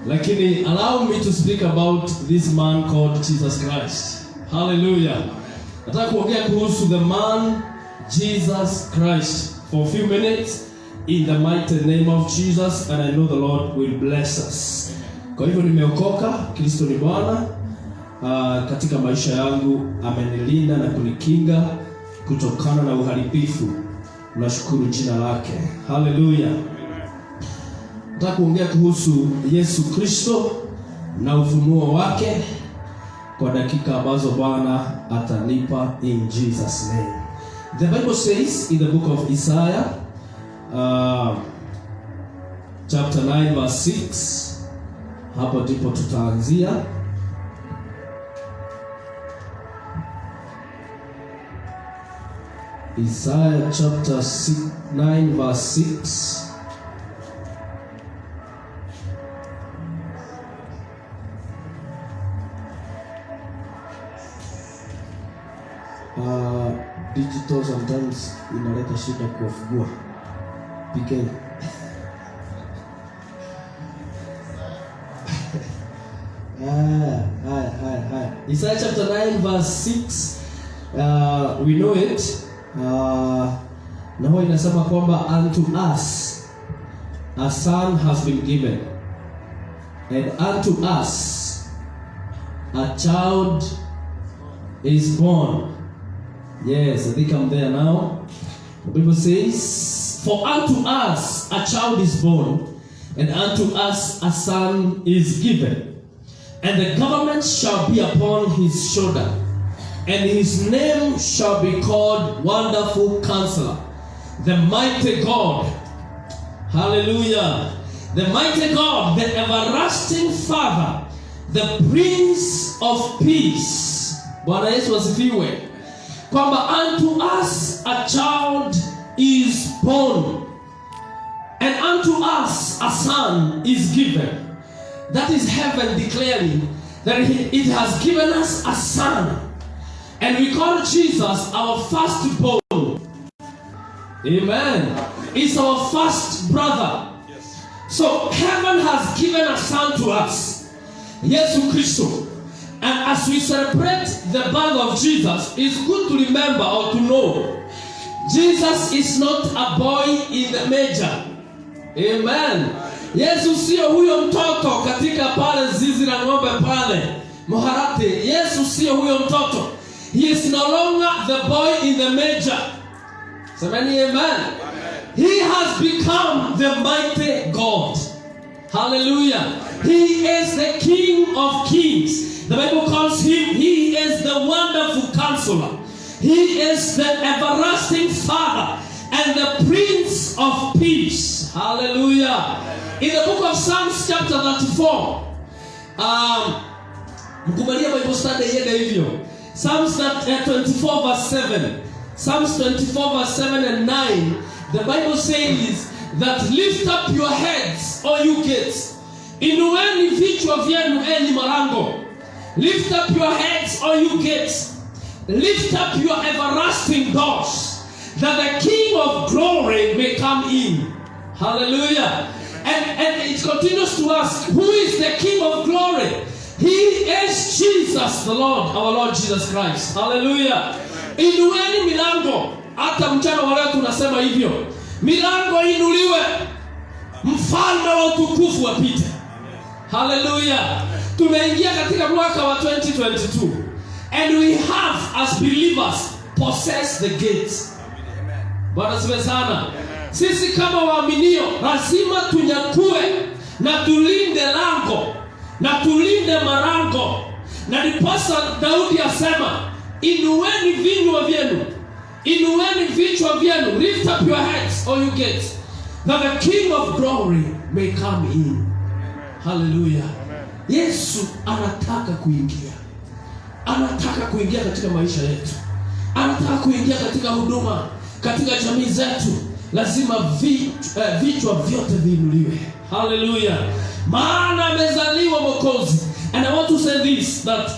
Lakini allow me to speak about this man called Jesus Christ. Hallelujah. Nataka kuongea kuhusu the man Jesus Christ for a few minutes in the mighty name of Jesus, and I know the Lord will bless us. Kwa hivyo nimeokoka, Kristo ni Bwana. Katika maisha yangu amenilinda na kunikinga kutokana na uharibifu. Nashukuru jina lake. Hallelujah. Nataka kuongea kuhusu Yesu Kristo na ufunuo wake kwa dakika ambazo Bwana atanipa in Jesus name. The Bible says in the book of Isaiah chapter 9 verse 6, hapo ndipo tutaanzia. Isaiah chapter 9 verse 6. Digital sometimes inaleta shida kufungua. PK. Isaiah chapter 9 verse 6. We know it. Na huwa inasema kwamba unto us a son has been given, and unto us a child is born. Yes, I think I'm there now. The Bible says, for unto us a child is born, and unto us a son is given, and the government shall be upon his shoulder, and his name shall be called Wonderful Counselor, the Mighty God. Hallelujah. The Mighty God, the Everlasting Father, the Prince of Peace. Bwana Yesu asifiwe. Kwamba unto us a child is born, and unto us a son is given. That is heaven declaring that it has given us a son. And we call Jesus our firstborn. Amen. He's our first brother. Yes. So heaven has given a son to us, Yesu Kristo. And as we celebrate the birth of Jesus, it's good to remember or to know Jesus is not a boy in the manger. Amen. Yesu sio huyo mtoto katika pale zizi la ng'ombe pale Moharate. Yesu sio huyo mtoto. He is no longer the boy in the manger. Somebody, amen. He has become the mighty God. Hallelujah. He is the King of Kings. The Bible calls him, he is the Wonderful Counselor. He is the Everlasting Father and the Prince of Peace. Hallelujah. In the book of Psalms chapter 34, mkubalia Bible study yende hivyo. Psalms 24 verse 7. Psalms 24 verse 7 and 9. The Bible says that lift up your heads, all you gates. Inueni vichwa vyenu enyi malango. Lift up your heads, all you gates. Lift up your everlasting doors, that the King of glory may come in. Hallelujah. And it continues to ask, who is the King of glory? He is Jesus the Lord, our Lord Jesus Christ. Hallelujah. Inueni milango. Hata mchana wa leo tunasema hivyo. Milango inuliwe. Mfalme wa utukufu apite. Hallelujah. Tumeingia katika mwaka wa 2022. And we have as believers possessed the gates. Bwana asifiwe sana. Sisi kama waaminio lazima tunyakue na tulinde lango na tulinde malango. Na ndiposa Daudi asema, inueni vinywa vyenu, inueni vichwa vyenu, lift up your heads, all you gates, that the King of glory may come in. Hallelujah. Yesu anataka kuingia. Anataka kuingia katika maisha yetu. Anataka kuingia katika huduma, katika jamii zetu. Lazima vichwa vyote viinuliwe. Hallelujah. Maana amezaliwa Mwokozi. And I want to say this, that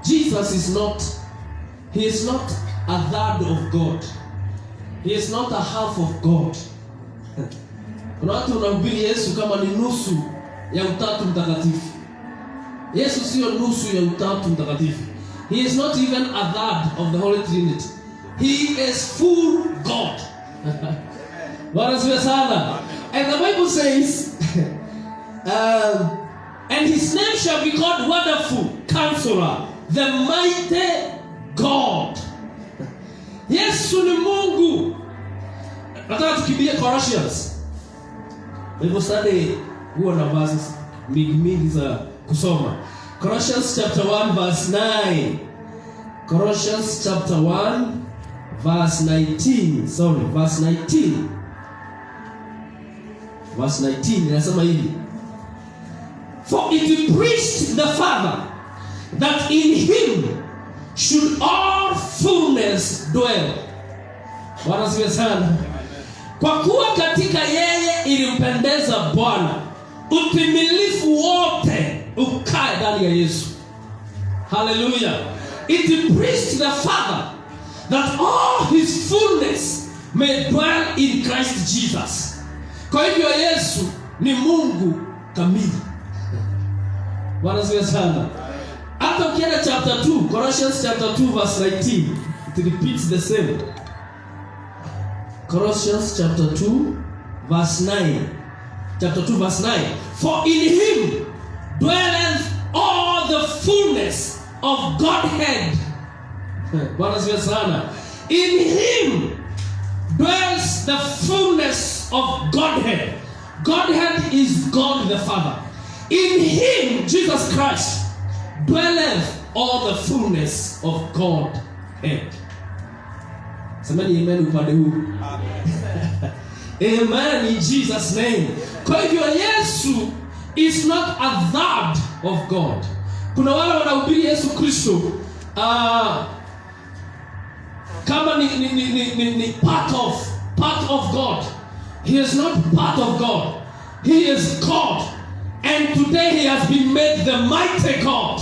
Jesus is not, he is not a third of God. He is not a half of God. Kuna watu wanahubiri Yesu kama ni nusu ya Utatu Mtakatifu. Yesu sio nusu ya Utatu Mtakatifu. He is not even a third of the Holy Trinity. He is full God. Bwana asifiwe sana. And the Bible says, and his name shall be called Wonderful Counselor, the Mighty God. Yesu ni Mungu. Nataka tukimbie Colossians. Bible study huwa na verses mingi za kusoma. Colossians chapter 1 verse 9. Colossians chapter 1 verse 19. Verse 19. Verse 19 inasema hivi. For it pleased the Father that in him should all fullness dwell. Bwana asifiwe sana. Kwa kuwa katika yeye ilimpendeza Bwana utimilifu wote ukae ndani ya Yesu. Hallelujah. It pleased the Father that all his fullness may dwell in Christ Jesus. Kwa hivyo Yesu ni Mungu kamili. Bwana asifiwe sana. Hata ukienda chapter 2, Colossians chapter 2 verse 19, it repeats the same. Colossians chapter 2 verse 9. Chapter 2 verse 9. For in him dwelleth all the fullness of Godhead. Bwana asifiwe sana. In him dwells the fullness of Godhead. Godhead is God the Father. In him, Jesus Christ, dwelleth all the fullness of Godhead. Semeni amen upande huu. Amen in Jesus' name. Kwa hivyo Yesu is not a third of God. Kuna wale wanahubiri Yesu Kristo kama ni part of God. He is not part of God. He is God. And today he has been made the mighty God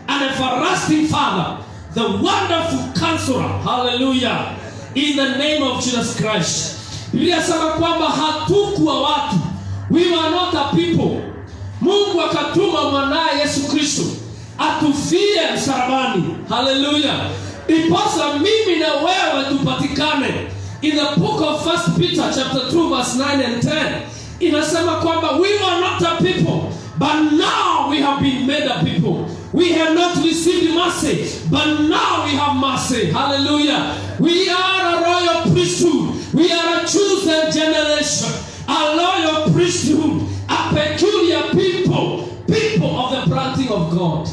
and everlasting Father, the wonderful Counselor. Hallelujah. In the name of Jesus Christ. Biblia sema kwamba hatukuwa watu. We were not a people. Mungu akatuma mwanae Yesu Kristo atufie msalabani. Hallelujah. Iposa mimi na wewe tupatikane. In the book of 1 Peter chapter 2 verse 9 and 10, inasema kwamba we were not a people, but now we have been made a people. We have not received mercy, but now we have mercy. Hallelujah. We are a royal priesthood. We are a chosen generation, a royal priesthood, a peculiar people, people of the planting of God.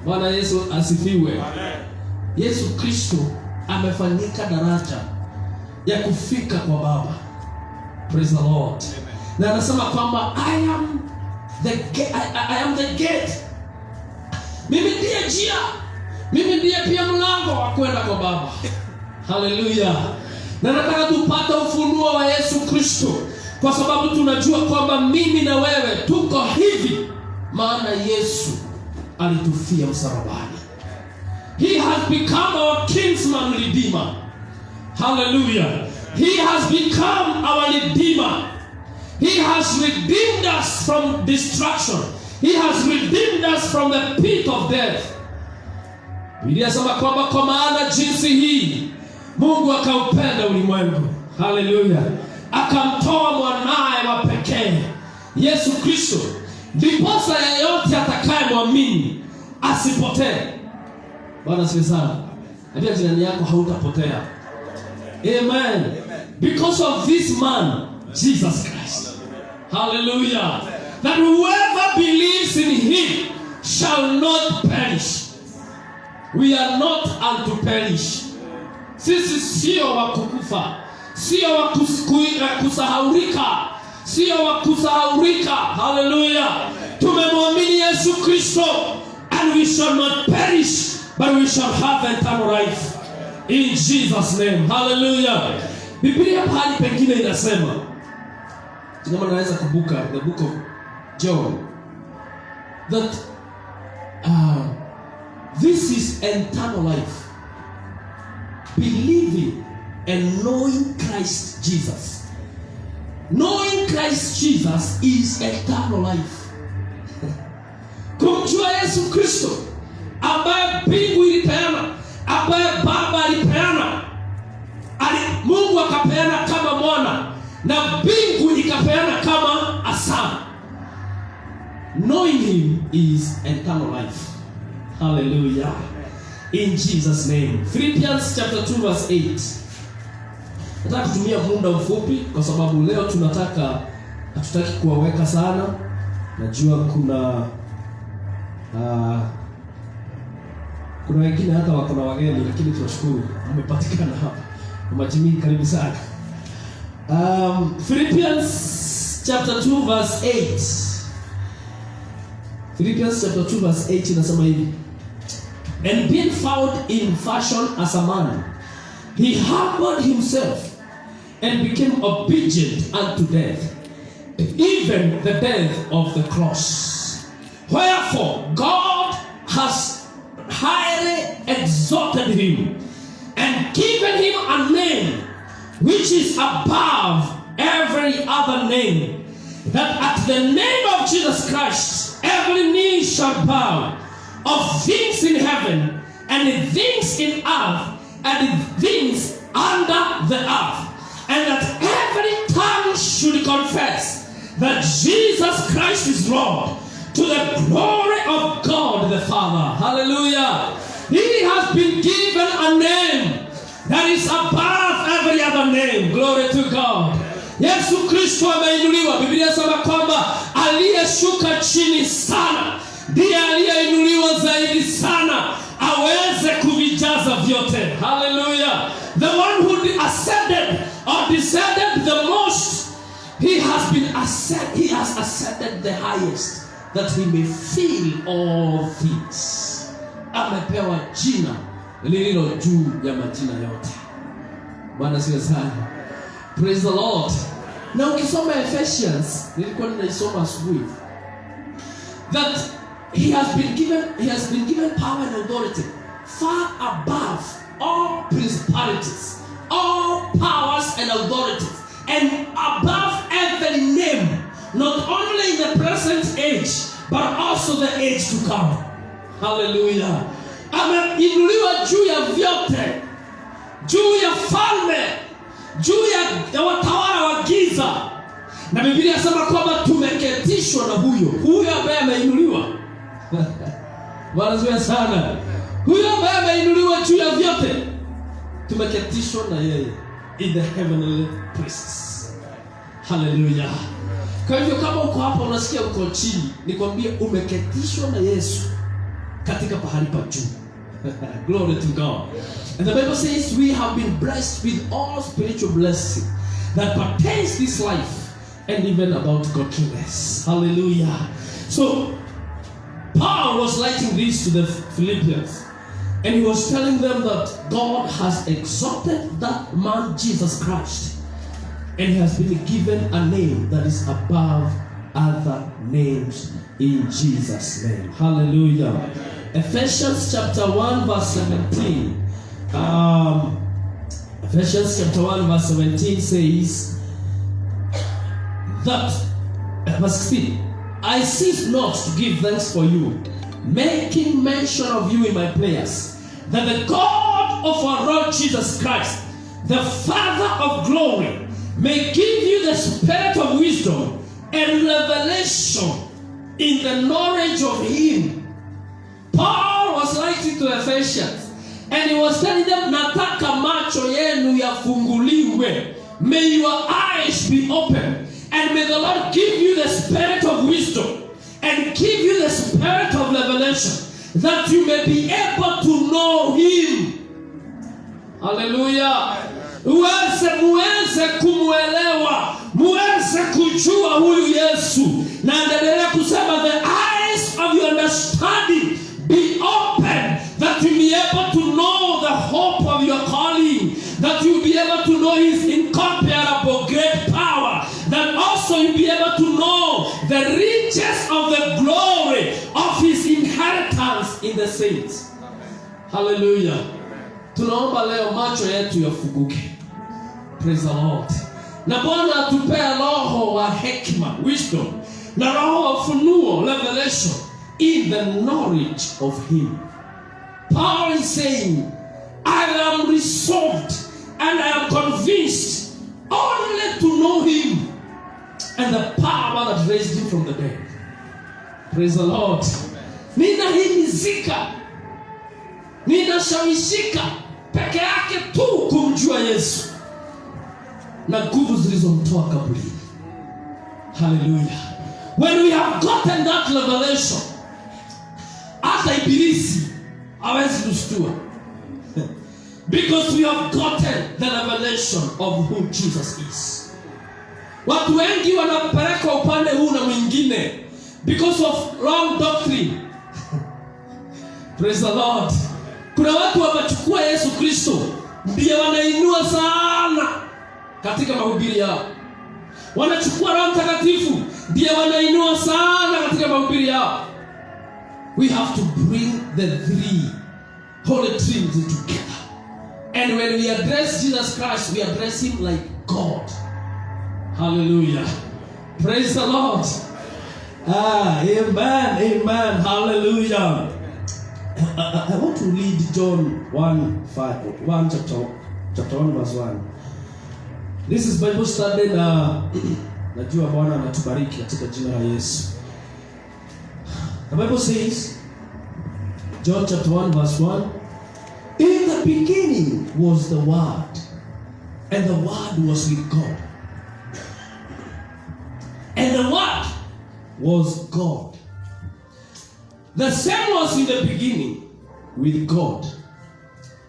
Bwana Yesu asifiwe. Yesu Kristo amefanyika daraja ya kufika kwa Baba. Praise the Lord. Na anasema kwamba I am the gate. Mimi ndiye njia. Mimi ndiye pia mlango wa kwenda kwa Baba. Hallelujah. Na nataka tupate ufunuo wa Yesu Kristo, kwa sababu tunajua kwamba mimi na wewe tuko hivi maana Yesu alitufia msalabani. He has become our kinsman redeemer. Hallelujah. He has become our redeemer. He has redeemed us from destruction. He has redeemed us from the pit of death. Biblia inasema kwamba kwa maana jinsi hii Mungu akaupenda ulimwengu. Hallelujah. Akamtoa mwanae wa pekee Yesu Kristo, ndiposa yeyote atakayemwamini asipotee. Bwana asifiwe sana. Ambia jirani yako hautapotea. Amen. Because of this man, Jesus Christ. Hallelujah. That whoever believes in him shall not perish. We are not unto perish. Sisi sio wa kukufa, sio wa kusahaulika, sio wa kusahaulika. Hallelujah. Tumemwamini Yesu Kristo, and we shall not perish, but we shall have eternal life. In Jesus' name. Hallelujah. Biblia pahali pengine inasema, kama naweza kubuka the book of John, that this is eternal life, believing and knowing Christ Jesus. Knowing Christ Jesus is eternal life. Yesu Kristo ambaye mbingu ilipeana, ambaye Baba alipeana, Mungu akapeana kama mwana na mbingu ikapeana kama asama. Knowing him is eternal life. Hallelujah. In Jesus' name. Philippians chapter 2 verse 8. Nataka kutumia muda mfupi kwa sababu leo hatutaki kuwaweka sana. Najua kuna wengine hata wako na wageni, lakini tunashukuru mmepatikana hapa. Majini karibu sana. Philippians chapter 2 verse 8. Philippians chapter 2 verse 8 inasema hivi: And being found in fashion as a man, he humbled himself and became obedient unto death, even the death of the cross. Wherefore God has highly exalted him and given him a name which is above every other name, that at the name of Jesus Christ every knee shall bow, of things in heaven and things in earth and things under the earth, and that every tongue should confess that Jesus Christ is Lord, to the glory of God the Father. Hallelujah. He has been given a name that is above every other name. Glory to God. Yesu Kristo ameinuliwa. Biblia inasema kwamba aliyeshuka chini sana ndiye aliyeinuliwa zaidi sana aweze kuvijaza vyote. Hallelujah. The one who ascended or descended the most, he has ascended the highest, that he may fill all things. Amepewa jina lililo juu ya majina yote. Bwana siwe sana. Praise the Lord. Na ukisoma Ephesians, nilikuwa ninaisoma asubuhi, that he has been given power and authority far above all principalities, all powers and authorities, and above every name, not only in the present age but also the age to come. Hallelujah. Ameinuliwa juu ya vyote, juu ya falme, juu ya watawala wa giza. Na Biblia inasema kwamba tumeketishwa na huyo ambaye ameinuliwa. Bwana asifiwe sana. Huyo ambaye ameinuliwa juu ya vyote, tumeketishwa na yeye in the heavenly places. Hallelujah. Kwa hivyo kama uko hapa unasikia uko chini, nikwambie umeketishwa na Yesu katika pahali pa juu. Glory to God. And the Bible says we have been blessed with all spiritual blessing that pertains this life and even about godliness. Hallelujah. So Paul was writing this to the Philippians, and he was telling them that God has exalted that man Jesus Christ, and he has been given a name that is above other names in Jesus' name. Hallelujah. Ephesians chapter 1 verse 17. Ephesians chapter 1 verse 17 says that, verse 16, I cease not to give thanks for you, making mention of you in my prayers, that the God of our Lord Jesus Christ, the Father of glory, may give you the spirit of wisdom and revelation in the knowledge of him. Paul was writing to Ephesians, and he was telling them, nataka macho yenu yafunguliwe. May your eyes be open, and may the Lord give you the spirit of wisdom and give you the spirit of revelation, that you may be able to know him. Hallelujah. Muweze kumuelewa, muweze kujua huyu Yesu. Na endelea kusema, the eyes of your understanding be open, that you be able to know the hope of your calling, that you be able to know his incomparable great power, that also you be able to know the riches of the glory of his inheritance in the saints. Hallelujah. Tunaomba leo macho yetu yafunguke. Praise the Lord. Na Bwana atupea roho wa hekima, wisdom, na roho wa funuo, revelation, in the knowledge of him. Paul is saying, I am resolved and I am convinced only to know him and the power that raised him from the dead. Praise the Lord. Ninahimizika, ninashawishika peke yake tu kumjua Yesu na nguvu zilizomtoa kaburini. Hallelujah. When we have gotten that revelation, hata ibilisi hawezi kustua. Because we have gotten the revelation of who Jesus is. Watu wengi wanapeleka upande huu na mwingine because of wrong doctrine. Praise the Lord. Kuna watu wamechukua Yesu Kristo ndiye wanainua sana katika mahubiri yao. Wanachukua Roho Mtakatifu ndiye wanainua sana katika mahubiri yao. We have to bring the three Holy Trinity together. And when we address Jesus Christ, we address him like God. Hallelujah. Praise the Lord. Amen. Amen. Hallelujah. I want to read John 1 chapter 1 verse 1. This is Bible study na najua Bwana anatubariki katika jina la Yesu. The Bible says, John chapter 1 verse 1, in the beginning was the Word, and the Word was with God. And the Word was God. The same was in the beginning with God.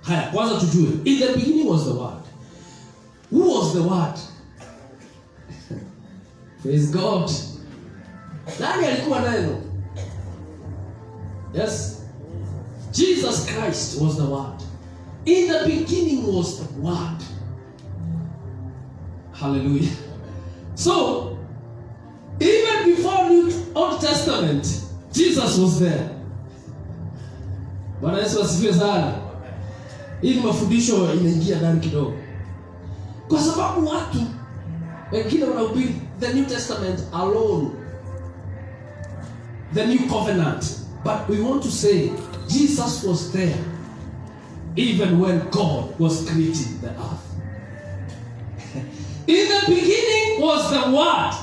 Haya, kwanza tujue. In the beginning was the Word. Who was the Word? Praise God. Nani alikuwa neno? Yes. Jesus Christ was the Word. In the beginning was the Word. Hallelujah. So, even before the Old Testament, Jesus was there. Bwana Yesu asifiwe sana. Hii mafundisho inaingia ndani kidogo. Kwa sababu watu wengine wanahubiri the New Testament alone, the New Covenant. But we want to say Jesus was there even when God was creating the earth. In the beginning was the Word.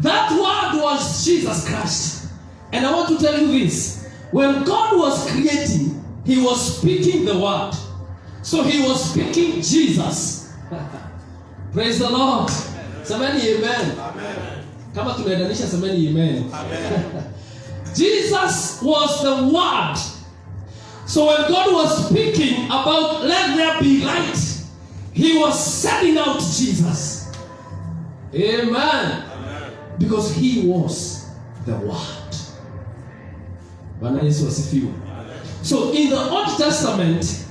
That Word was Jesus Christ. And I want to tell you this. When God was creating, he was speaking the Word. So he was speaking Jesus. Praise the Lord. Semeni amen. Amen. Kama tunaendanisha semeni amen. Amen. Jesus was the Word. So when God was speaking about let there be light, he was sending out Jesus. Amen. Amen. Because he was the Word. Bwana Yesu asifiwe. So in the Old Testament,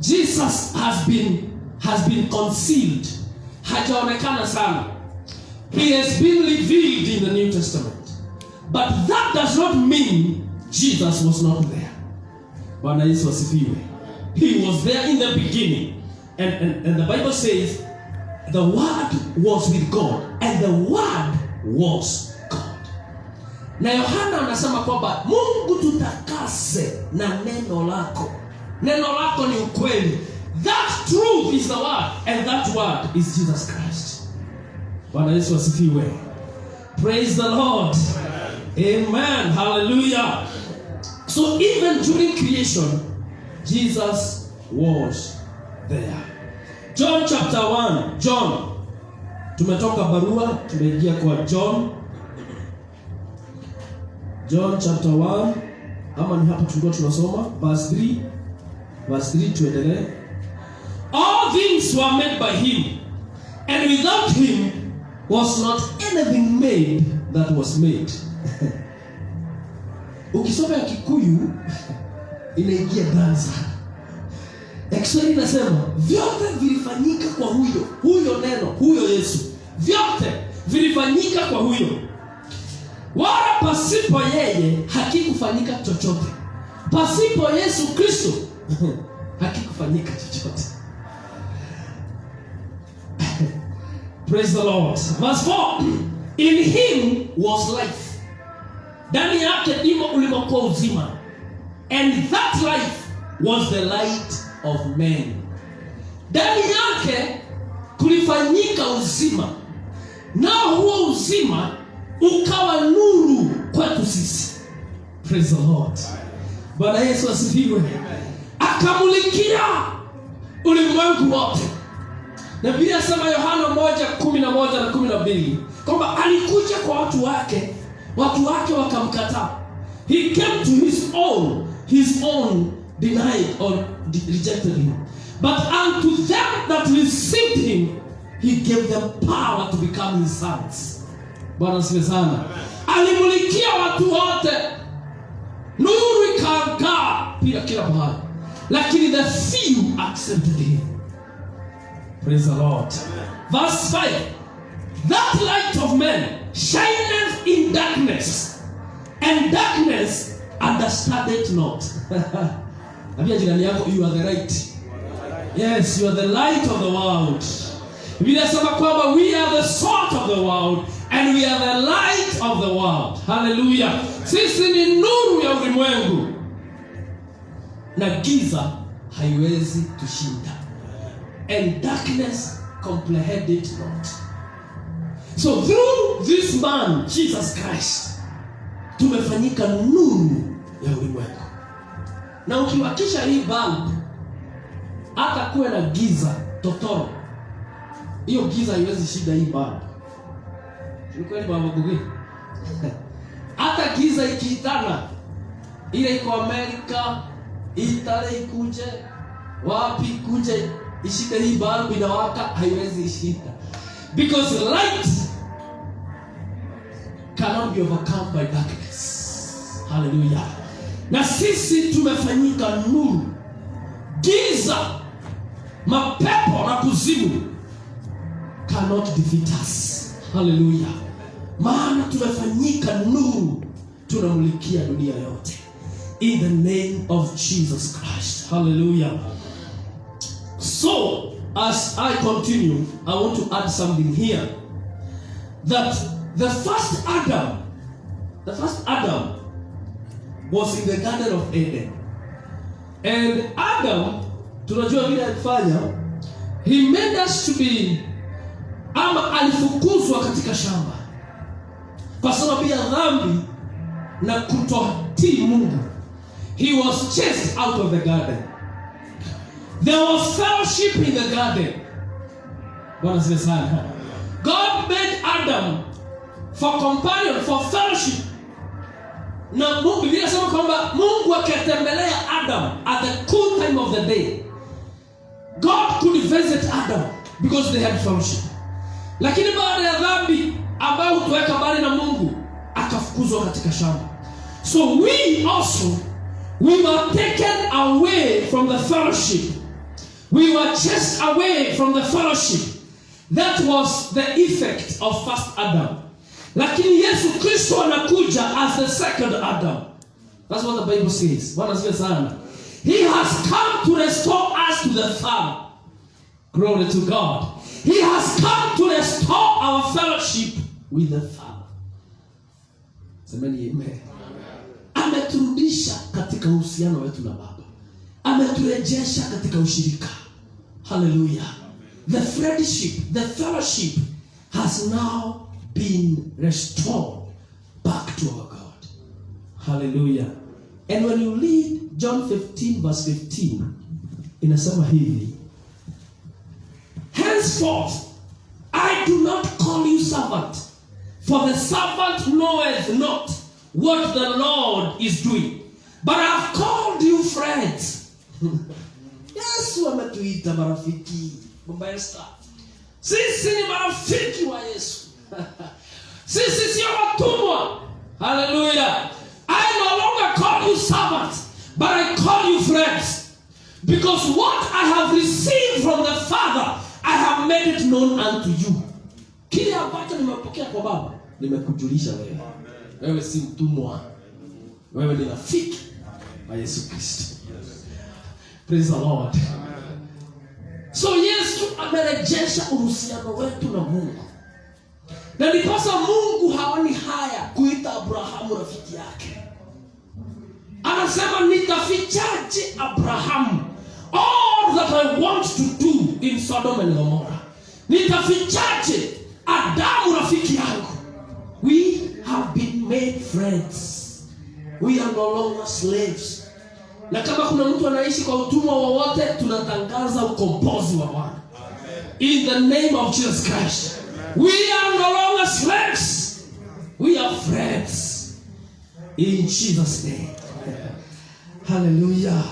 Jesus has been concealed. Hajaonekana sana. He has been revealed in the New Testament. But that does not mean Jesus was not there. Bwana Yesu asifiwe. He was there in the beginning. And the Bible says the Word was with God and the Word was God. Na Yohana anasema kwamba Mungu tutakase na neno lako. Neno lako ni ukweli. That truth is the Word and that Word is Jesus Christ. Bwana Yesu asifiwe. Praise the Lord. Amen. Hallelujah. So even during creation, Jesus was there. John chapter 1. John. Tumetoka barua, tumeingia kwa John. John chapter 1. Ama ni hapa tulikuwa tunasoma verse 3. Verse 3 tuendelee. All things were made by him, and without him was not anything made that was made. Ukisoma ya Kikuyu inaingia ndani sana. Kiswahili inasema vyote vilifanyika kwa huyo neno, huyo Yesu. Vyote vilifanyika kwa huyo. Wala pasipo yeye hakikufanyika chochote. Pasipo Yesu Kristo hakikufanyika chochote. Praise the Lord. Verse 4. In him was life. Ndani yake ndimo ulimokuwa uzima. And that life was the light of men. Ndani yake kulifanyika uzima. Nao huo uzima ukawa nuru kwetu sisi. Praise the Lord. Bwana Yesu asifiwe. Akamulikia ulimwengu wote. Na Biblia inasema Yohana 1:11 na 12 kwamba alikuja kwa watu wake wakamkataa. He came to his own denied or rejected him. But unto them that received him, he gave them power to become his sons. Bwana asifiwe sana. Alimulikia watu wote. Nuru ikaangaa kila mahali. Lakini the few accepted him. Praise the Lord. Verse 5. That light of men shineth in darkness, and darkness understood it not. Ambia jirani yako, you are the light. Yes, you are the light of the world. Biblia inasema kwamba we are the salt of the world and we are the light of the world. Hallelujah. Sisi ni nuru ya ulimwengu. Na giza haiwezi tushinda. And darkness comprehend it not. So through this man, Jesus Christ, tumefanyika nuru ya ulimwengu. Na ukiwakisha hii bulb, hata kuwe na giza totoro, hiyo giza haiwezi shida hii bulb. Ni kweli baba Gugi? Hata giza ikiitana, ile iko Amerika, Italy ikuje, wapi ikuje, ishike hii bulb inawaka, haiwezi ishika. Because light cannot be overcome by darkness. Hallelujah. Na sisi tumefanyika nuru. Giza, mapepo na kuzimu cannot defeat us. Hallelujah. Maana tumefanyika nuru, tunamulikia dunia yote. In the name of Jesus Christ. Hallelujah. So, as I continue, I want to add something here. That the first Adam was in the Garden of Eden. And Adam, tunajua vile alifanya, he made us to be, ama alifukuzwa katika shamba kwa sababu ya dhambi na kutotii Mungu. He was chased out of the garden. There was fellowship in the garden. Bwana asifiwe sana. God made Adam for companion, for fellowship. Na Mungu, Biblia inasema kwamba Mungu akatembelea Adam at the cool time of the day. God could visit Adam because they had fellowship. Lakini baada ya dhambi ambayo hutuweka mbali na Mungu, akafukuzwa katika shamba. So we also, we were taken away from the fellowship. We were chased away from the fellowship. That was the effect of first Adam. Lakini Yesu Kristo anakuja as the second Adam. That's what the Bible says. Bwana asifiwe sana. He has come to restore us to the Father. Glory to God. He has come to restore our fellowship with the Father. Semeni amen. Ameturudisha katika uhusiano wetu na Baba. Ameturejesha katika ushirika. Hallelujah. The friendship, the fellowship has now been restored back to our God. Hallelujah. And when you read John 15 verse 15, inasema hivi, henceforth I do not call you servant, for the servant knoweth not what the Lord is doing, but I have called you friends. Yesu ametuita marafiki. Baba Esther, sisi ni marafiki wa Yesu. Sisi sio watumwa. Hallelujah. I no longer call you servants, but I call you friends. Because what I have received from the Father, I have made it known unto you. Kile ambacho nimepokea kwa Baba, nimekujulisha wewe. Wewe si mtumwa. Wewe ni rafiki wa Yesu Kristo. Praise the Lord. So Yesu amerejesha uhusiano wetu na Mungu. Na ndiposa Mungu haoni haya kuita Abrahamu rafiki yake. Anasema nitafichaje Abrahamu all that I want to do in Sodom and Gomorrah? Nitafichaje Adamu rafiki yangu? We have been made friends. We are no longer slaves. Na kama kuna mtu anaishi kwa utumwa wowote, tunatangaza ukombozi wa Bwana. In the name of Jesus Christ. We are no longer slaves. We are friends. In Jesus' name. Hallelujah.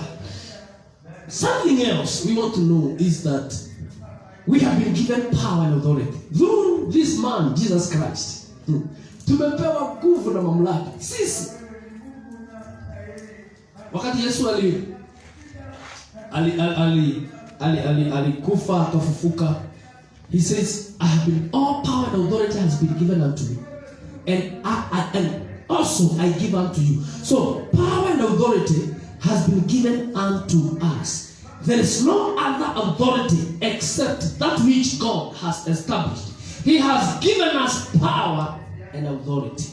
Something else we want to know is that we have been given power and authority through this man, Jesus Christ. Tumepewa nguvu na mamlaka. Sisi. Wakati Yesu alikufa akafufuka, he says, I have been, all power and authority has been given unto me. And also I give unto you. So power and authority has been given unto us. There is no other authority except that which God has established. He has given us power and authority.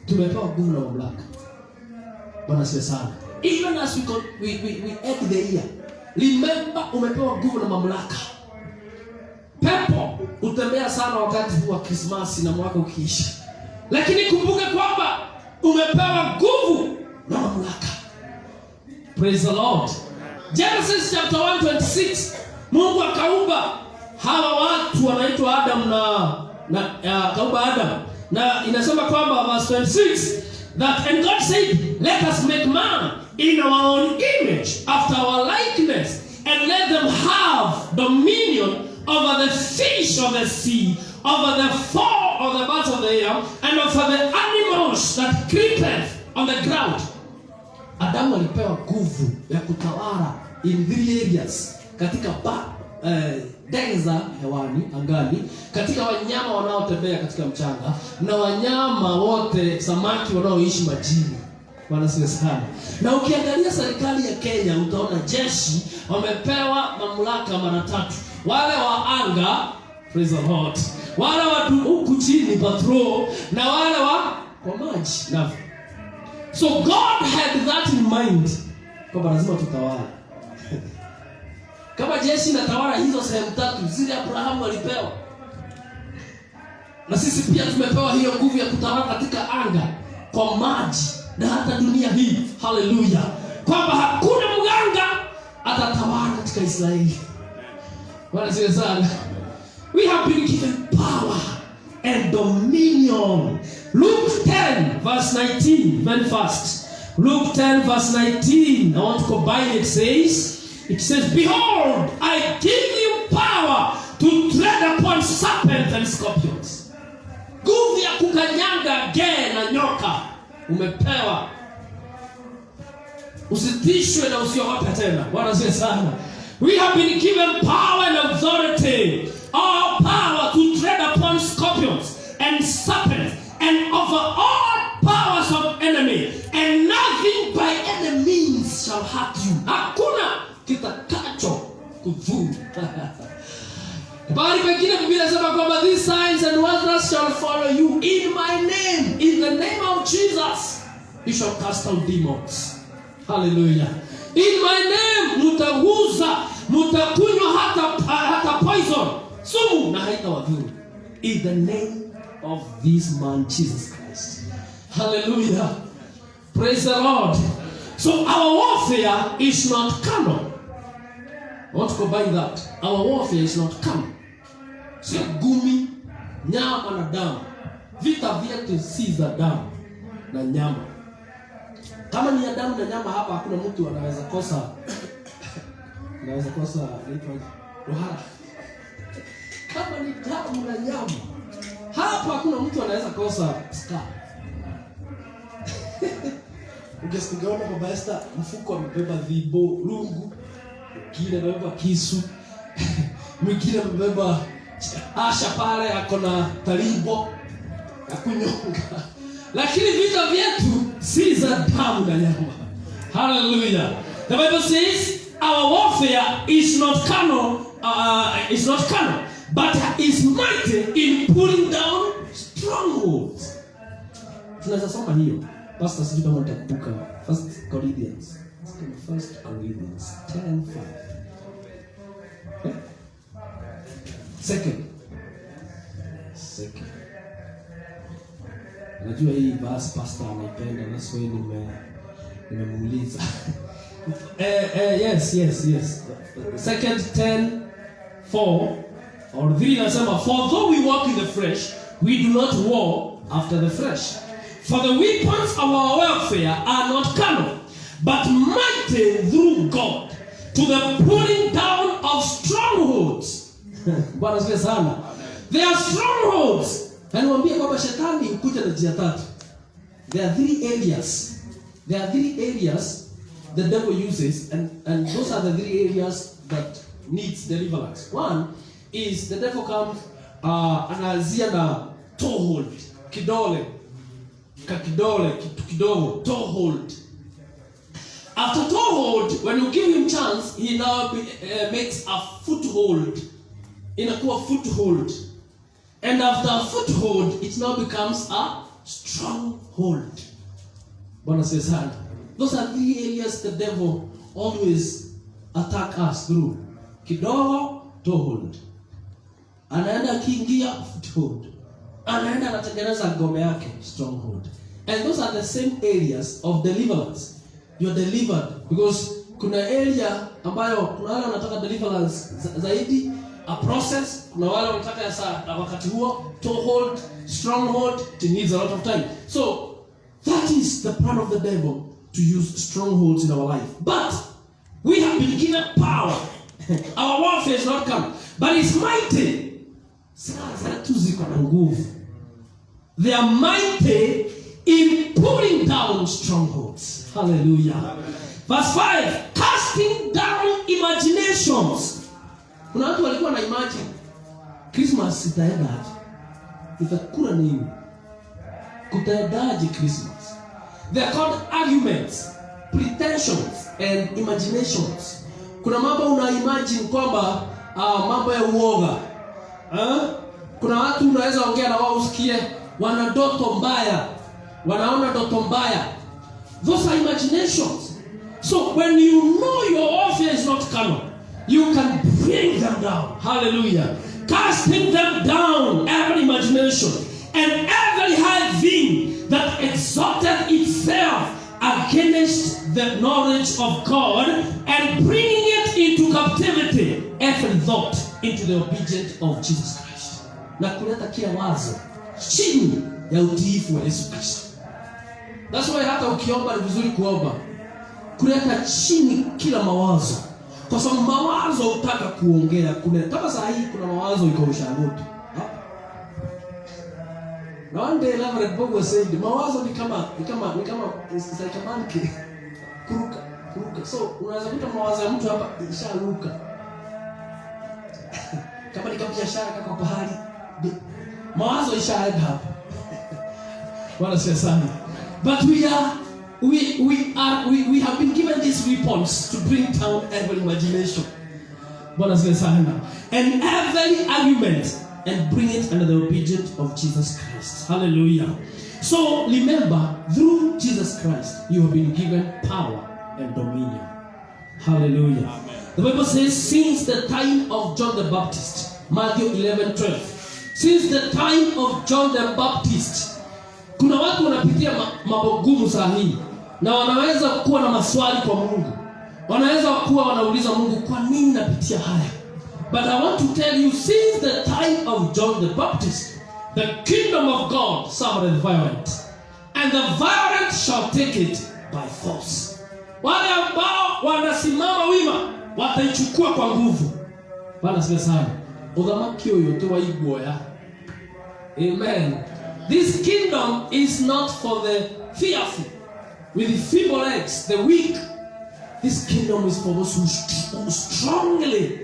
Tumepewa nguvu na mamlaka. Bwana sifiwe sana. Even as we end the year, remember umepewa nguvu na mamlaka. Pepo utembea sana wakati huu wa Christmas na mwaka ukiisha. Lakini kumbuke kwamba umepewa nguvu na mamlaka. Praise the Lord. Genesis chapter 1:26. Mungu akaumba hawa watu wanaitwa Adam na akaumba Adam. Na inasema kwamba verse 26 that and God said, let us make man in our own image, after our likeness, and let them have dominion over the fish of the sea, over the fowl of the birds of the air, and over the animals that creepeth on the ground. Adamu alipewa nguvu ya kutawala in 3 areas, katika ndege za hewani, angani, katika wanyama wanaotembea katika mchanga, na wanyama wote, samaki wanaoishi majini. Bwana sifiwe sana. Na ukiangalia serikali ya Kenya utaona jeshi wamepewa mamlaka mara 3. Wale wa anga, praise the Lord, wale wa huku chini patrol, na wale wa maji navyo. So God had that in mind. Kwa lazima tutawala. Kama jeshi natawala hizo sehemu 3 zile Abrahamu alipewa. Na sisi pia tumepewa hiyo nguvu ya kutawala katika anga, kwa maji, na hata dunia hii. Hallelujah. Kwamba hakuna mganga atatawala katika Israeli. Bwana sifiwe sana. We have been given power and dominion. Luke 10 verse 19, very fast. Luke 10 verse 19. I want to combine it. It says, behold, I give you power to tread upon serpents and scorpions. Nguvu ya kukanyanga nge na nyoka umepewa. Usitishwe na usiogope tena. Bwana asifiwe sana. We have been given power and authority. All power to tread upon scorpions and serpents, and over all powers of enemy, and nothing by any means shall hurt you. Hakuna kitakacho kudhuru. Bali pengine Biblia inasema kwamba these signs and wonders shall follow you in my name. In the name of Jesus you shall cast out demons. Hallelujah. In my name mutaguza, mutakunywa hata poison, sumu, na haitawadhuru. In the name of this man Jesus Christ. Hallelujah. Praise the Lord. So our warfare is not carnal. I want to combine that. Our warfare is not carnal. Si gumi, nyama na damu. Vita vyetu si za damu na nyama. Kama ni ya damu na nyama, hapa hakuna mtu anaweza kosa rohara. Kama ni damu na nyama, hapa hakuna mtu anaweza kosa scar. Ungesikiona baba Esther mfuko amebeba dhibo, lungu, mwingine amebeba kisu, mwingine amebeba asha pale akona taribo ya kunyonga. Lakini vita vyetu si za damu na nyama. Hallelujah. The Bible says our warfare is not carnal, but is mighty in pulling down strongholds. Tunaweza soma hiyo. Pastor sijui kama nitakumbuka. 1 Corinthians 10:5. Second. Najua hii verse pastor anaipenda na sio nimemuuliza. Yes. 2 10:4 or 3 nasema, for though we walk in the flesh, we do not war after the flesh. For the weapons of our warfare are not carnal, but mighty through God to the pulling down of strongholds. Bwana asifiwe sana. There are strongholds. Na niwaambie kwamba shetani hukuja na njia tatu. There are three areas the devil uses, and those are the three areas that needs deliverance. One is the devil comes anaanzia na toehold, kidole kitu kidogo, toehold. After toehold, when you give him chance, he now makes a foothold. Inakuwa foothold. And after a foothold, it now becomes a stronghold. Bwana says, those are three areas the devil always attack us through. Kidogo, toehold. Anaenda kiingia, foothold. Anaenda anatengeneza ngome yake, stronghold. And those are the same areas of deliverance. You're delivered because kuna area ambayo kuna wale wanataka deliverance zaidi, a process. Kuna wale wanataka ya wakati huo, toehold, stronghold. It needs a lot of time. So that is the plan of the devil, to use strongholds in our life. But we have been given power. Our warfare is not come, but it's mighty. They are mighty in pulling down strongholds. Hallelujah. Amen. Verse 5, casting down imaginations. Kuna watu walikuwa na imagine Christmas itaendaje? Itakula nini? Kutaendaje Christmas? They are called arguments, pretensions and imaginations. Kuna mambo una imagine kwamba mambo ya uoga. Kuna watu unaweza ongea na wao usikie wana ndoto mbaya. Wanaona ndoto mbaya. Those are imaginations. So when you know your warfare is not carnal, you can bring them down. Hallelujah. Casting them down, every imagination and every high thing that exalted itself against the knowledge of God, and bringing it into captivity, every thought into the obedience of Jesus Christ. Na kuleta kila wazo chini ya utiifu wa Yesu Kristo. That's why hata ukiomba ni vizuri kuomba kuleta chini kila mawazo. Kwa sababu mawazo utaka kuongea kuleta. Kama saa hii kuna mawazo iko ushagoto. Na one day Reverend Bob was saying, mawazo ni kama it's like a monkey. Kuruka. So unaweza kuta mawazo ya mtu hapa isharuka. Kama ni kama biashara kwa pahali, mawazo ishaenda hapa. Bwana sana. But we have been given these weapons to bring down every imagination. Bwana sana. And every argument, and bring it under the obedience of Jesus Christ. Hallelujah. So remember, through Jesus Christ, you have been given power and dominion. Hallelujah. Amen. The Bible says, since the time of John the Baptist, Matthew 11:12. Since the time of John the Baptist, kuna watu wanapitia mambo gumu saa hii, na wanaweza kuwa na maswali kwa Mungu. Wanaweza kuwa wanauliza Mungu, kwa nini napitia haya? But I want to tell you, since the time of John the Baptist, the kingdom of God suffered violent, and the violent shall take it by force. Wale ambao wanasimama wima wataichukua kwa nguvu. Bwana asifiwe sana. Udhamaki yote wa igwoya. Amen. This kingdom is not for the fearful, with the feeble legs, the weak. This kingdom is for those who strongly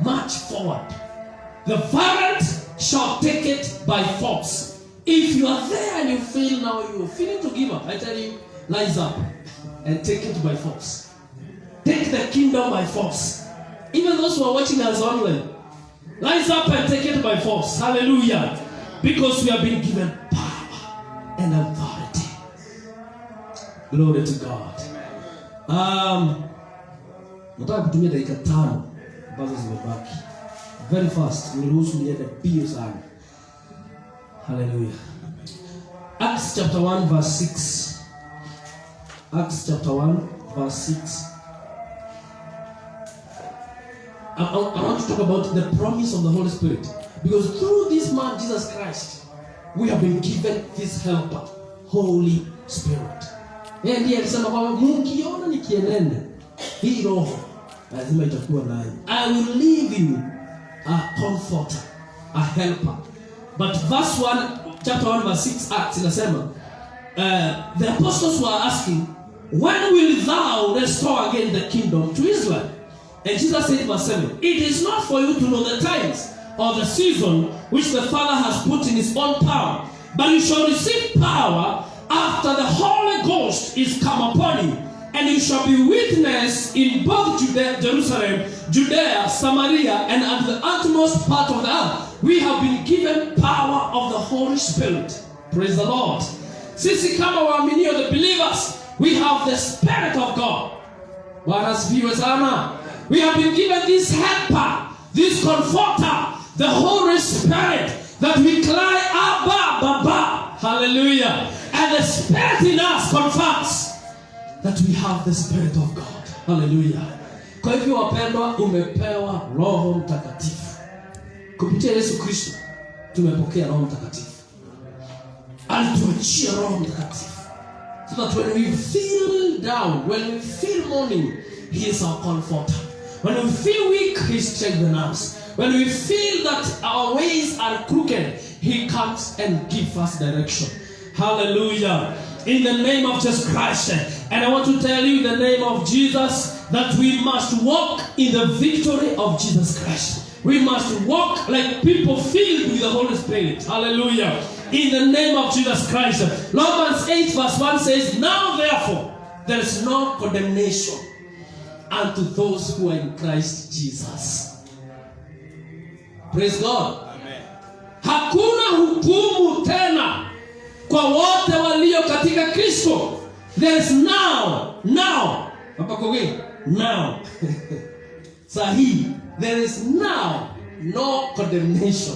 march forward. The violent shall take it by force. If you are there and you feel now you are feeling to give up, I tell you, rise up and take it by force. Take the kingdom by force. Even those who are watching us online, rise up and take it by force. Hallelujah. Because we have been given power and authority. Glory to God. Nataka kutumia dakika 5 ambazo zimebaki. Very fast. Niruhusu niende bio sana. Hallelujah. Acts chapter 1 verse 6. Acts chapter 1 verse 6. I want to talk about the promise of the Holy Spirit. Because through this man, Jesus Christ, we have been given this helper, Holy Spirit. Yeye ndiye alisema kwamba mkiona nikienenda, hii roho lazima itakuwa naye. I will leave you a comforter, a helper. But verse 1, chapter 1 verse 6 Acts inasema, the apostles were asking, when will thou restore again the kingdom to Israel? And Jesus said, verse 7, it is not for you to know the times or the season which the Father has put in his own power, but you shall receive power after the Holy Ghost is come upon you, and you shall be witness in both Jerusalem, Judea, Samaria, and at the uttermost part of the earth. We have been given power of the Holy Spirit. Praise the Lord. Sisi kama waaminio, the believers, we have the Spirit of God. Bwana asifiwe sana. We have been given this helper, this comforter, the Holy Spirit, that we cry, Abba, Baba. Hallelujah. And the Spirit in us confirms that we have the Spirit of God. Hallelujah. Kwa hivyo wapendwa, umepewa Roho Mtakatifu. Kupitia Yesu Kristo tumepokea Roho Mtakatifu. Alituachia Roho Mtakatifu. So that when we feel down, when we feel mourning, he is our comforter. When we feel weak, he strengthens us. When we feel that our ways are crooked, he comes and gives us direction. Hallelujah. In the name of Jesus Christ. And I want to tell you in the name of Jesus that we must walk in the victory of Jesus Christ. We must walk like people filled with the Holy Spirit. Hallelujah. In the name of Jesus Christ. Romans 8 verse 1 says, now therefore, there is no condemnation unto those who are in Christ Jesus. Praise God. Amen. Hakuna hukumu tena kwa wote walio katika Kristo. There is now. Hapa kwa wewe, now. Sahi, there is now no condemnation.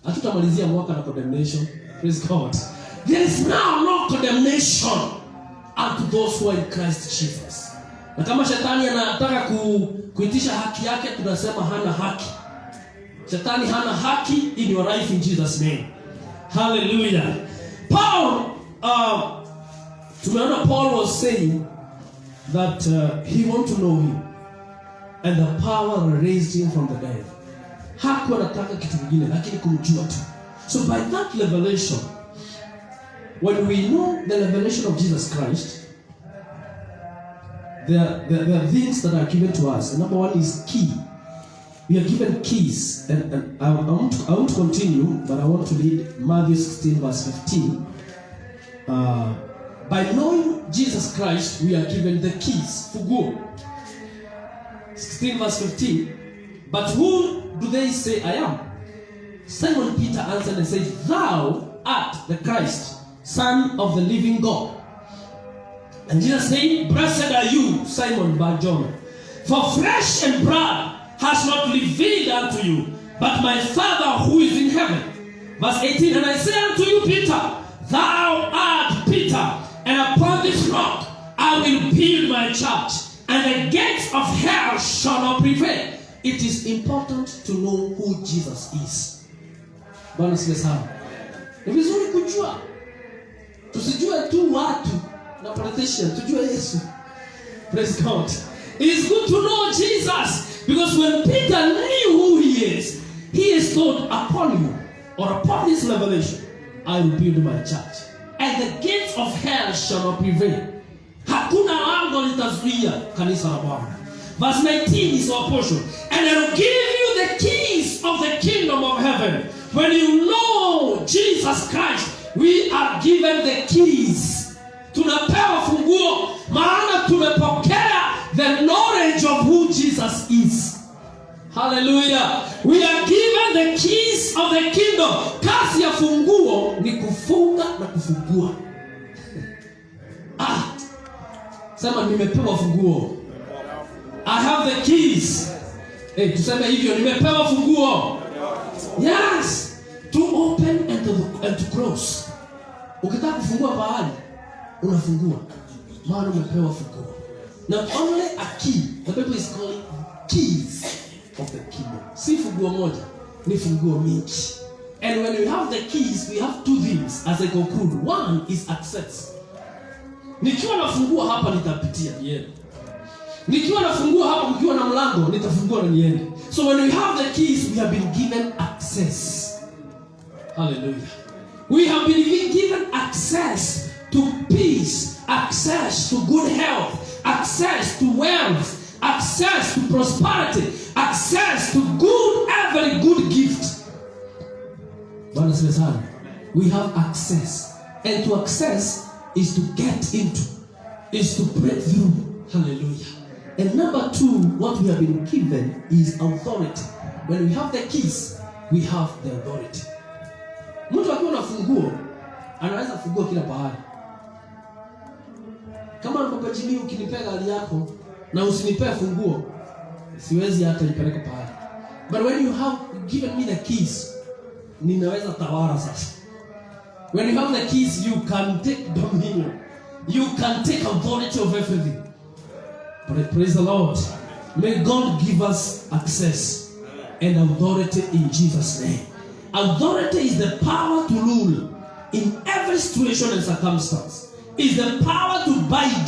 Hatutamalizia mwaka na condemnation. Praise God. There is now no condemnation unto those who are in Christ Jesus. Na kama shetani anataka kuitisha haki yake, tunasema hana haki. Shetani hana haki in your life in Jesus' name. Hallelujah. Paul, Paul was saying that he wanted to know him, and the power raised him from the dead. Hakuwa anataka kitu kingine lakini kumjua tu. So by that revelation, when we know the revelation of Jesus Christ, there are things that are given to us. And number one is key. We are given keys. And I want to continue, but I want to read Matthew 16 verse 15. By knowing Jesus Christ, we are given the keys. Funguo. 16 verse 15. But who do they say I am? Simon Peter answered and said, thou art the Christ, Son of the living God. And Jesus said, blessed are you, Simon Bar-Jonah, for flesh and blood has not revealed unto you, but my Father who is in heaven. Verse 18, and I say unto you, Peter, thou art Peter, and upon this rock I will build my church, and the gates of hell shall not prevail. It is important to know who Jesus is. Bwana sikia sana. Ni vizuri kujua. Tusijue tu watu na politician, tujue Yesu. Praise God. It is good to know Jesus, because when Peter knew who he is told, upon you or upon this revelation, I will build my church, and the gates of hell shall not prevail. Hakuna lango litazuia kanisa la Bwana. Verse 19 is our portion. And I will give you the keys of the kingdom of heaven. When you know Jesus Christ, we are given the keys. Tunapewa funguo, maana tumepokea the knowledge of who Jesus is. Hallelujah. We are given the keys of the kingdom. Kazi ya funguo ni kufunga na kufungua. Sema nimepewa funguo. I have the keys. Tuseme hivyo, nimepewa funguo. Yes. To open and to close. Ukitaka kufungua pahali, unafungua. Maana umepewa funguo. Not only a key, the Bible is calling keys of the kingdom. Si funguo moja, ni funguo mingi. And when we have the keys, we have two things as I conclude. One is access. Nikiwa nafungua hapa nitapitia niende. Nikiwa nafungua hapa mkiwa na mlango nitafungua na niende. So when we have the keys, we have been given access. Hallelujah. We have been given access to peace, access to good health, access to wealth, access to prosperity, access to good, every good gift. We have access. And to access is to get into, is to break through. Hallelujah. And number two, what we have been given is authority. When we have the keys, we have the authority. Mtu akiwa na funguo, anaweza kufungua kila pahali. Kama Baba Jimmy ukinipea gari yako na usinipea funguo, siwezi hata ipeleka pahali. But when you have given me the keys, ninaweza tawala sasa. When you have the keys, you can take dominion. You can take authority of everything. But I praise the Lord. May God give us access and authority in Jesus' name. Authority is the power to rule in every situation and circumstance. It's the power to bind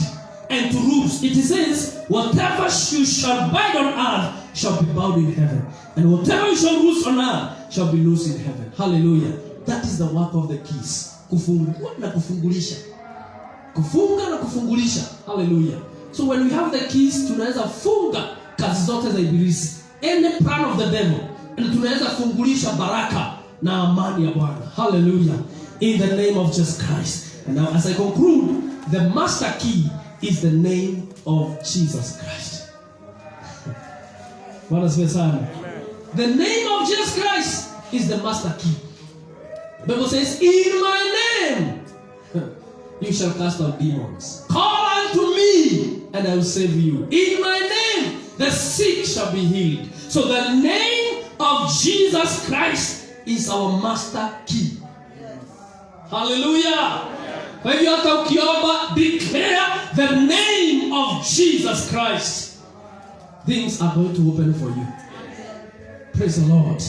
and to loose. It says, whatever you shall bind on earth shall be bound in heaven. And whatever you shall loose on earth shall be loose in heaven. Hallelujah. That is the work of the keys. Kufungua na kufungulisha. Kufunga na kufungulisha. Hallelujah. So when we have the keys, tunaweza funga kazi zote za ibilisi. Any plan of the devil. And tunaweza fungulisha baraka na amani ya Bwana. Hallelujah. In the name of Jesus Christ. And now as I conclude, the master key is the name of Jesus Christ. What does it say? The name of Jesus Christ is the master key. The Bible says, in my name you shall cast out demons. Call unto me and I will save you. In my name the sick shall be healed. So the name of Jesus Christ is our master key. Hallelujah. Kwa hivyo hata ukiomba, declare the name of Jesus Christ. Things are going to open for you. Praise the Lord.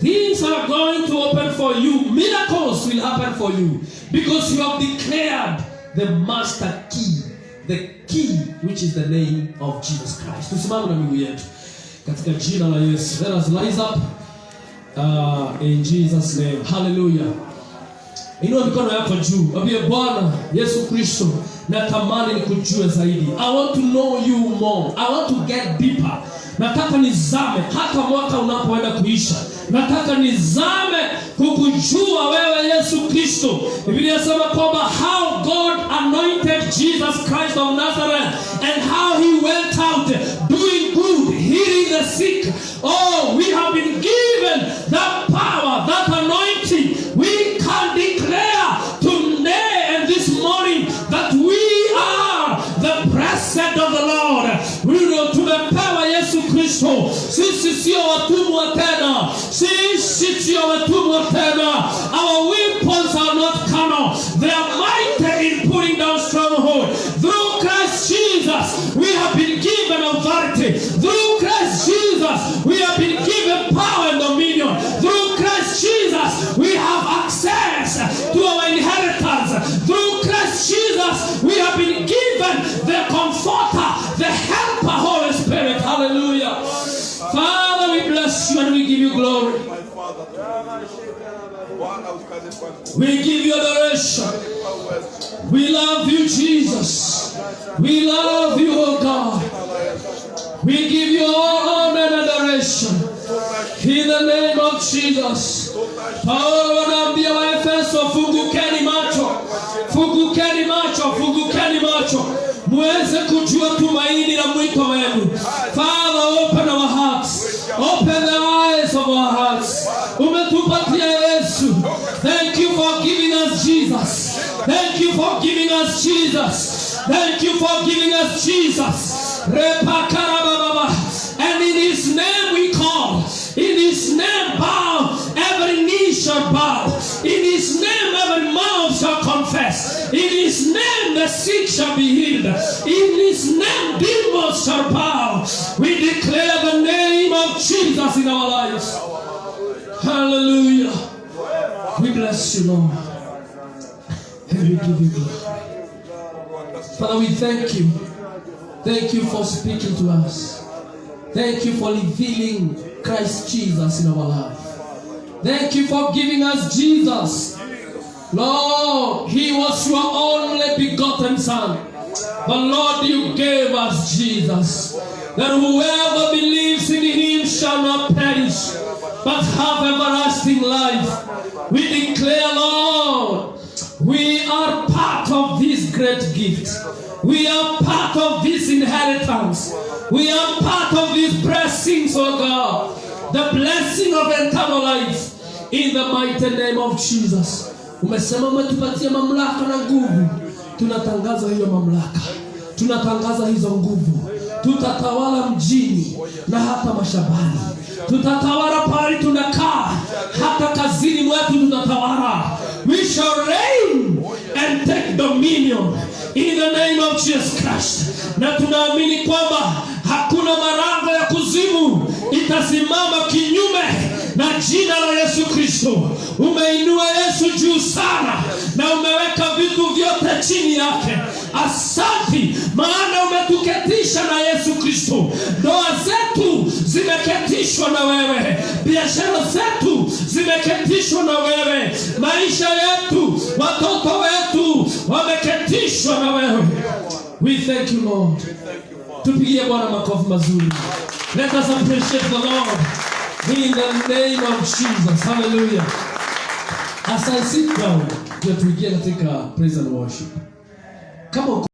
Things are going to open for you. Miracles will happen for you. Because you have declared the master key. The key which is the name of Jesus Christ. Tusimame na miguu yetu katika jina la Yesu. Let us rise up in Jesus name. Hallelujah. Inua mikono yako juu. Mwambie Bwana Yesu Kristo, natamani nikujue zaidi. I want to know you more. I want to get deeper. Nataka nizame hata mwaka unapoenda kuisha. Nataka nizame kukujua wewe Yesu Kristo. Biblia inasema kwamba how God anointed Jesus Christ of Nazareth and how he went out doing good, healing the sick. Oh, we have been given that power, that anointing. We can declare today and this morning that we are the blessed of the Lord. Tumepewa Yesu Kristo. Sisi sio watumwa tena. Sisi sio watumwa tena. Our weapons are not carnal. They are mighty in pulling down strongholds. Through Christ Jesus, we have been given authority. Through Christ Jesus, we have been given power and dominion. Through Christ Jesus, we have access to our inheritance. Through Christ Jesus, we have been given the Comforter, the Helper, Holy Spirit. Hallelujah. Father, we bless you and we give you glory. We give you adoration. We love you, Jesus. We love you, oh God. We give you all honor and adoration. In the name of Jesus. Paulo wanaambia Waefeso, fungukeni macho. Fungukeni macho, fungukeni macho. Muweze kujua tumaini la mwito wenu. Father, open our hearts. Open kutupatia Yesu. Thank you for giving us Jesus. Thank you for giving us Jesus. Thank you for giving us Jesus. And in His name we call. In His name bow. Every knee shall bow. In His name every mouth shall confess. In His name the sick shall be healed. In His name demons shall bow. We declare the name of Jesus in our lives. Hallelujah. We bless you, Lord. And we give you glory. Father, we thank you. Thank you for speaking to us. Thank you for revealing Christ Jesus in our life. Thank you for giving us Jesus. Lord, He was your only begotten Son. But Lord, you gave us Jesus. That whoever believes in Him shall not perish, but have everlasting life. We declare, Lord, we are part of this great gift. We are part of this inheritance. We are part of these blessings, oh God. The blessing of eternal life. In the mighty name of Jesus. Umesema umetupatia mamlaka na nguvu. Tunatangaza hiyo mamlaka. Tunatangaza hizo nguvu. Tutatawala mjini na hata mashambani. Tutatawala pale tunakaa. Hata kazini mwetu tutatawala. We shall reign and take dominion in the name of Jesus Christ. Na tunaamini kwamba hakuna malango ya kuzimu itasimama kinyume na jina la Yesu Kristo. Umeinua Yesu juu sana na umeweka vitu vyote chini yake. Asante, maana umetuketisha na Yesu Kristo. Ndoa zetu zimeketishwa na wewe. Biashara zetu zimeketishwa na wewe. Maisha yetu, watoto wetu wameketishwa na wewe. We thank you, Lord. Tupigie Bwana makofi mazuri. Let us appreciate the Lord in the name of Jesus. Hallelujah. As I sit down, tuingie katika praise and worship. Come on.